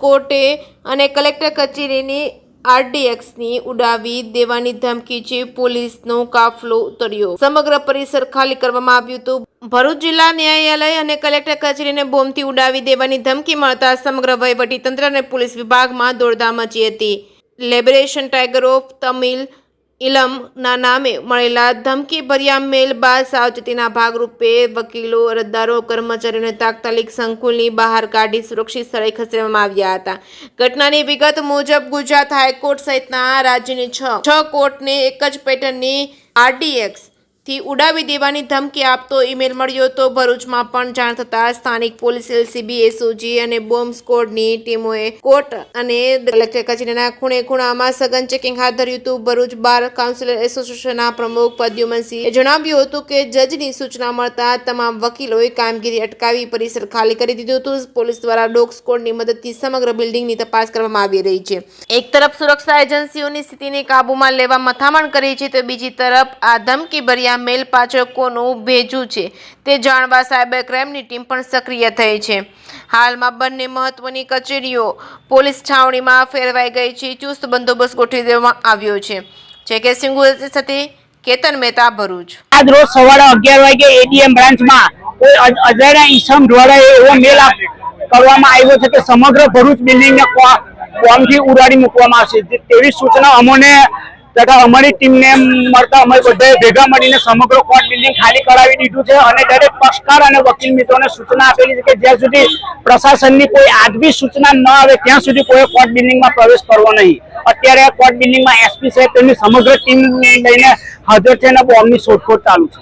કોર્ટે અને કલેક્ટર કચેરીની આરડીએક્સની ઉડાવી દેવાની ધમકીથી પોલીસનો કાફલો ઉતર્યો। સમગ્ર પરિસર ખાલી કરવામાં આવ્યું હતું। ભરૂચ જિલ્લા ન્યાયાલય અને કલેક્ટર કચેરીને બોમ્બથી ઉડાવી દેવાની ધમકી મળતા સમગ્ર વહીવટીતંત્ર અને પોલીસ વિભાગમાં દોડધામ મચી હતી। લિબરેશન ટાઈગર ઓફ તમિલ ઇલમના નામે મળેલા ધમકીભર્યા મેલ બાદ સાવચેતીના ભાગરૂપે વકીલો, અરજદારો, કર્મચારીઓને તાત્કાલિક સંકુલની બહાર કાઢી સુરક્ષિત સ્થળે ખસેડવામાં આવ્યા હતા। ઘટનાની વિગત મુજબ ગુજરાત હાઈકોર્ટ સહિતના રાજ્યની છ કોર્ટને એક જ પેટર્નની આરડીએક્સ થી ઉડાવી દેવાની ધમકી આપતો ઈમેલ મળ્યો હતો। ભરૂચમાં પણ જાણ થતાં સ્થાનિક પોલીસ, એલસીબી, એસઓજી અને બોમ્બ સ્ક્વોડની ટીમોએ કોર્ટ અને કલેક્ટર કચેરીના ખૂણે ખૂણામાં સઘન ચેકિંગ હાથ ધર્યું હતું। ભરૂચ બાર કાઉન્સિલ એસોસિએશનના પ્રમુખ પ્રદ્યુમનસિંહે જણાવ્યું હતું કે જજની સૂચના મળતા તમામ વકીલોએ કામગીરી અટકાવી પરિસર ખાલી કરી દીધું હતું। પોલીસ દ્વારા ડોગ સ્ક્વોડની મદદથી સમગ્ર બિલ્ડિંગની તપાસ કરવામાં આવી રહી છે। એક તરફ સુરક્ષા એજન્સીઓની સ્થિતિને કાબૂમાં લેવા મથામણ કરી છે તો બીજી તરફ આ ધમકીભર્યા મેલ પાછળ કોનું ભેજું છે તે જાણવા સાયબર ક્રાઇમની ટીમ પણ સક્રિય થઈ છે। હાલમાં બંને મહત્વની કચેરીઓ પોલીસ છાવણીમાં ફેરવાઈ ગઈ છે। ચુસ્ત બંદોબસ્ત ગોઠવી દેવામાં આવ્યો છે કે સિંગુ સાથે કેતન મહેતા, ભરૂચ। આજ રોજ સવારે 11 વાગે એડીએમ બ્રાન્ચમાં કોઈ અજાણ્યા ઈસમ દ્વારા એવો મેલ કરવામાં આવ્યો છે કે સમગ્ર ભરૂચ બિલ્ડિંગને બોમ્બથી ઉડાડી મૂકવામાં આવશે તેવી સૂચના અમને તથા અમારી ટીમને મળતા અમે બધાએ ભેગા મળીને સમગ્ર કોર્ટ બિલ્ડિંગ ખાલી કરાવી દીધું છે અને દરેક પક્ષકાર અને વકીલ મિત્રોને સૂચના આપેલી છે કે જ્યાં સુધી પ્રશાસનની કોઈ આગવી સૂચના ન આવે ત્યાં સુધી કોઈ કોર્ટ બિલ્ડિંગમાં પ્રવેશ કરવો નહીં। અત્યારે કોર્ટ બિલ્ડિંગમાં એસપી સાહેબ તેમની સમગ્ર ટીમ લઈને હાજર છે અને બોમ્બની શોધખોળ ચાલુ છે।